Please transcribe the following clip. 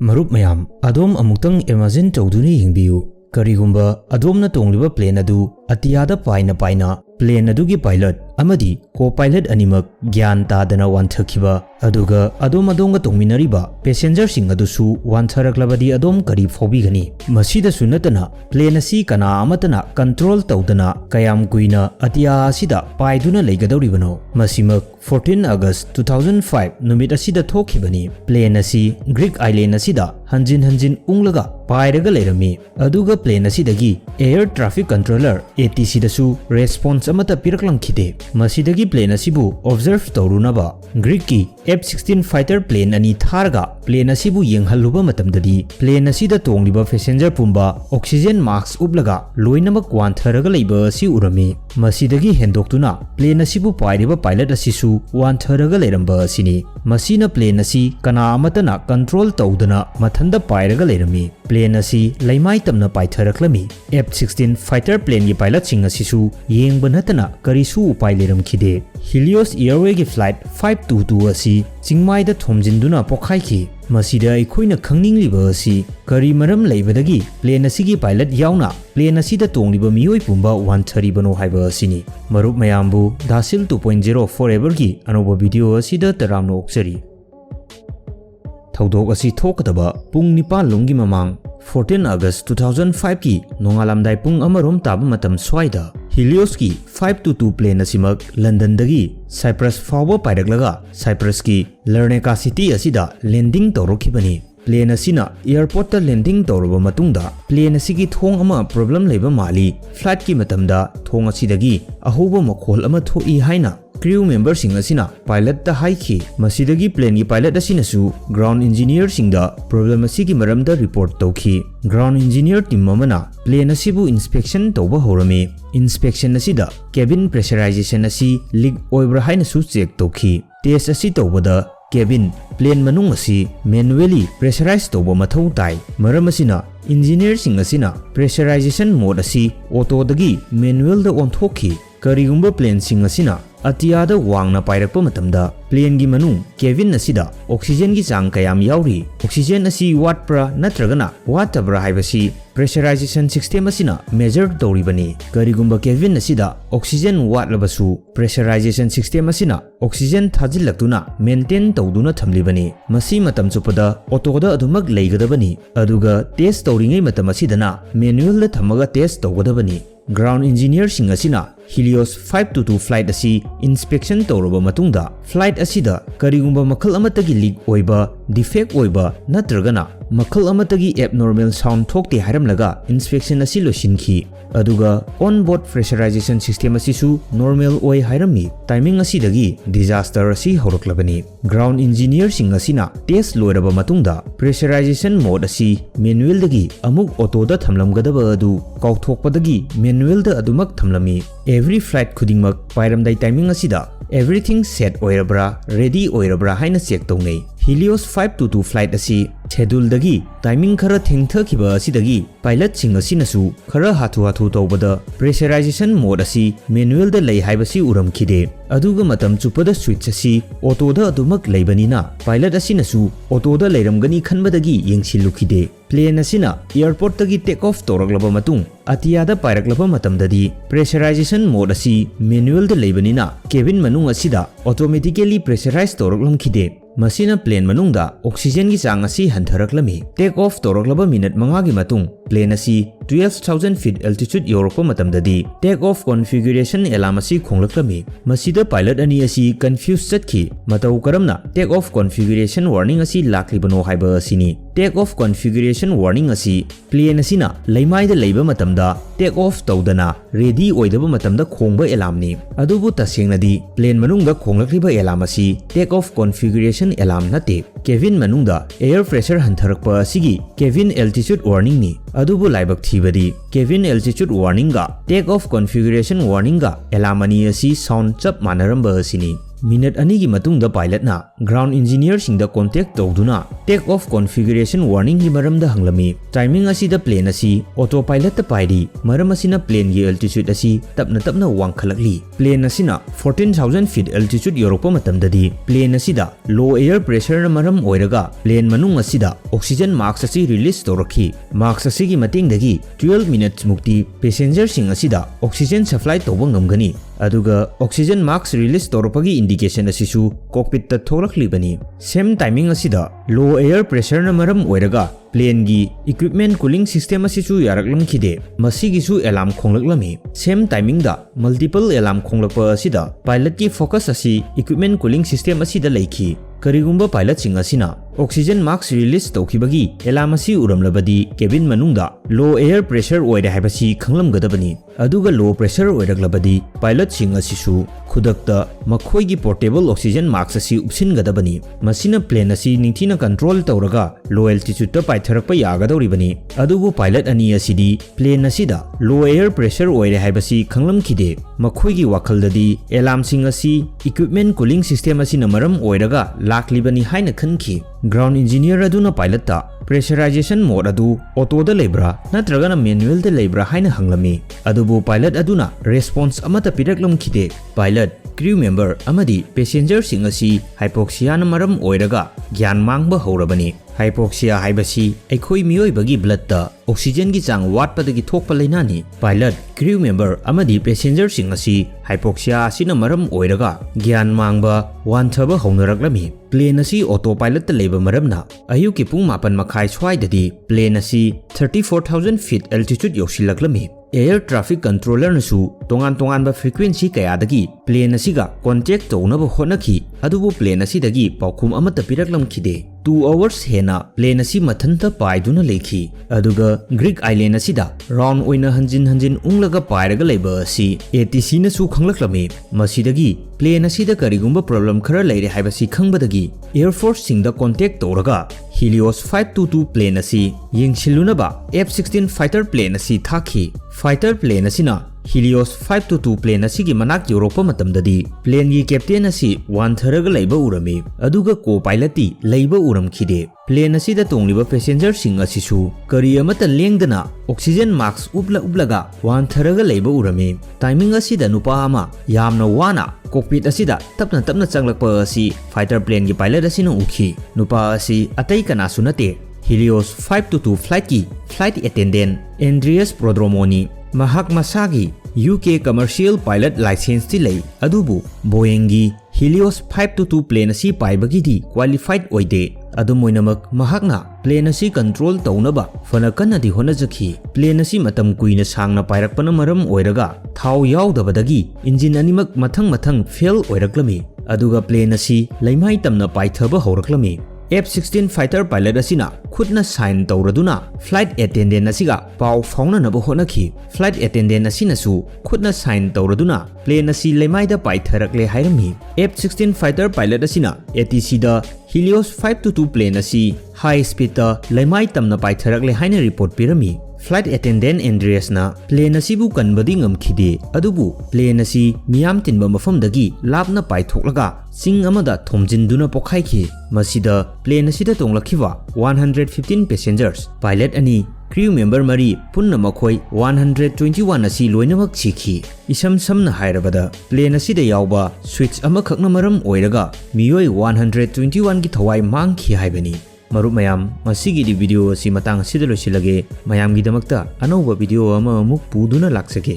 Marup mayam, adom amutang imagine tawduni hingbiu. Karigumba adomna tongliba plane adu atiyada paina plane adugi pilot amadi co-pilot animak gyan tadana wanthakiba aduga adonga tongminariba passenger sing adusu wantharaklabadi adom kari phobigani masida sunatana plane asi kana amatana control tawdana kayam kuina atiya asida paiduna leigadoribano masimak 14 August 2005 numit asida thokibani plane asi Greek island asida hanjin unglaga pairaga leirami aduga plane asidagi air traffic controller ATC dasu response amata piraklamkhide masidagi plane asibu observe tawrunaba Greek ki F-16 fighter plane ani tharga plane asibu yenghalluba matamdadi plane asida tongliba passenger pumba oxygen mask ublaga loinamak wantharaga leiba asi urami masidagi hendoktuna plane asibu pairiba pilot asisu wantharaga leiramba asini masina plane asi kana amatana control tawdana mathanda pairaga leirami plane asi laimai tamna paitharaklami F-16 fighter plane gi pilot sing asisu yengba natana karisu upai leiramkhide Helios airway gi flight 522 asi chingmai da thomjinduna pokhai ki masida aikoina khangningliba asi kari maram leibadagi plane asigi pilot yauna plane asida tongliba miyoi pumba Wantharibano haiba asini marup mayambu DAshil 2.0 4Ever gi anoba video asida taramno oksari Thaudok asi thokadaba pung nipal lunggi mamang 14 August 2005 ki nongalamdai pung amarom taba matam swaida Helios ki 522 plane asimak London dagi Cyprus fawba pairaklaga Cyprus ki Larnaca city asida landing tawrokibani plane asina airport ta landing tawraba matungda plane asigi thong ama problem leiba mali flight ki matamda thong asidagi ahoba makhol ama thoi haina crew member sing asina pilot ta haiki masidagi plane gi pilot asina su ground engineer singda problem asigi maramda report tawki ground engineer team mamana plane asibu inspection tawba horami inspection asida cabin pressurization asi leak oibra haina su check tawki test asi tawbada cabin plane manung asi manually pressurize tawba mathau tai maram asina engineer sing asina pressurization mode asi auto dagi manual da on thoki karigumba plane sing asina atiyada wangna pairakpa matamda plane gi manung cabin asida oxygen gi chang kayam yauri oxygen asi watpra natragana watabra haibasi pressurization system asina measure tawribani karigumba cabin asida oxygen watlabasu pressurization system asina oxygen thajillaktuna maintain tawduna thamlibani masi matam chupada autoda adumak leigadabani aduga test tawringai matam asidana manual da thamaga test tawgadabani ground engineer sing asina Helios 522 flight asi inspection tawraba matungda flight asida karigumba makhal amatagi leak oiba defect oiba natragana makhal amatagi abnormal sound thokte hairamlaga inspection asi losinkhi aduga on board pressurization system asisu normal oi hairami timing asidagi disaster asi horoklabani ground engineer sing asina test loiraba matungda pressurization mode asi manual dagi amuk auto da thamlamgadaba adu kauthokpadagi manual da adumak thamlami every flight khudingmak pairamdai timing asida everything set oirabra ready oirabra haina check tawnei Helios 522 flight asi schedule dagi timing khara thengthakiba asidagi pilot sing asinasu khara hathu tawbada pressurization mode asi manual da lei haibasi uramkhide aduga matam chupada switch asi auto da adumak leibanina pilot asinasu auto da leiramgani khanbadagi yengsilukhide plane asina airport tagi take off toraglaba matung atiyada pairaklaba matamdadi pressurization mode asi manual da leibanina cabin manung asida automatically pressurize toroklamkhide masina plane manungda oxygen gi chang asi hantharaklami take off toroklaba minute manga gi matung plane asi 12,000 feet altitude yorokpa matamdadi take off configuration alarm asi khonglaklami masida pilot ani asi confused chatki matau karamna take off configuration warning asi laklibano haiba asini take off configuration warning asi plane asina leimai da leiba matamda take off tawdana ready oidaba matamda khongba alarm ni adubu tasengnadi plane manungda khonglakliba alarm asi take off configuration alarm nate cabin manungda air pressure hantharakpa asigi cabin altitude warning ni adubu laibak thibadi cabin altitude warning ga take off configuration warning ga alarm ani asi sound chap manaramba asini minute ani gi matung da pilot na ground engineer sing da contact tawduna take off configuration warning gi maram da hanglami timing asi da plane asi autopilot ta paidi maram asina plane gi altitude asi tapna wangkhalakli plane asina 14,000 feet altitude yoropa matam da di plane asida low air pressure na maram oiraga plane manung asida oxygen mask asi release torakhi mask asi gi mating dagi 12 minutes mukti passenger sing asida oxygen supply tawba ngamgani aduga oxygen mask release torpagi indication asisu cockpit ta thoraklibani same timing asida low air pressure na maram oiraga plane gi equipment cooling system asisu yaraklam khide masigi su alarm khonglakami same timing da multiple alarm khonglakpa asida pilot ki focus asi equipment cooling system asida leikhi karigumba pilot sing asina oxygen mask release tawkhibagi alarm asi uramlabadi cabin manungda low air pressure oire haibasi khanglamgadabani aduga low pressure oiraglabadi pilot sing asisu khudakta makhoi gi portable oxygen mask asi upsingadabani masina plane asi ningthina control tawraga low altitude ta paitharakpa yagadoribani adubu pilot ani asidi plane asida low air pressure oire haibasi khanglamkhide makhoi gi wakaldadi alarm sing asi equipment cooling system asi namaram oiraga laklibani haina khankhi ground engineer aduna pilot ta pressurization mode adu auto da lebra natragana manual da lebra haina hanglami adubu pilot aduna response amata piraklam khide pilot crew member amadi passenger sing asi hypoxia na maram oiraga gyan mangba horabani hypoxia haibasi aikhoi miyoi bagi blood ta oxygen gi chang watpadagi thokpa lainani pilot crew member amadi passenger sing asi hypoxia asina maram oiraga gyan mangba wanthaba honaraklami plane asi autopilot ta leba maramna ayuki pung 8 makhai swai plane asi 34,000 feet altitude yoksilaklami air traffic controller nasu tongan ba frequency kayadagi plane asiga contact townaba honakhi adubu plane asidagi paukhum amata piraklam khide 2 hours hena plane asi mathanta paiduna lekhi aduga Greek island asida round oina hanjin unglaga pairaga leba asi ATC nasu khanglaklami masidagi plane asida karigumba problem khara leire haibasi khangbadagi air force singda contact toraga Helios 522 plane asi yengsilunaba F-16 fighter plane asi thakhi fighter plane asina Helios 522 plane asigi manak Europa matamdadi plane gi captain asi Wantharibano leiba urami aduga co-pilot leiba uramkhide plane asida tongliba passenger sing asisu kari amata lengdana oxygen mask ublaga Wantharibano leiba urami timing asida nupa ama yamna wana cockpit asida tapna changlakpa asi fighter plane gi pilot asina ukhi nupa asi atai kana sunate Helios 522 flight attendant Andreas Prodromoni mahak masagi UK commercial pilot license ti lei adubu Boeing gi Helios 522 plane asi paibagi di qualified oide adumoinamak mahakna plane asi control taunaba fana kana di honajakhi plane asi matam kuina sangna pairakpana maram oiraga thau yaudabadagi engine animak mathang fail oiraklami aduga plane asi leimai tamna paithaba horaklami F-16 fighter pilot asina khudna sign tawraduna flight attendant asiga pau fauna nabo honakhi flight attendant asina su khudna sign tawraduna plane asi lemai da paitharakle hairami F-16 fighter pilot asina ATC da Helios 522 plane asi high speed da lemai tamna paitharakle haina report pirami flight attendant Andreas na plane asibu kanbadi ngamkhide adubu plane asi miyam tinba mafamdagi lapna paithoklaga sing amada thomjinduna pokhaikhi masida plane asida tonglakhiwa 115 passengers pilot ani crew member mari punna makhoi 121 asi loinamak chikhi isam samna hairabada plane asida yawba switch amakhakna maram oiraga miyoi 121 gi thawai mangkhi haibani marup mayam masigi di video asi matang asida losilage mayam gi damakta anauba video ama amuk puduna laksake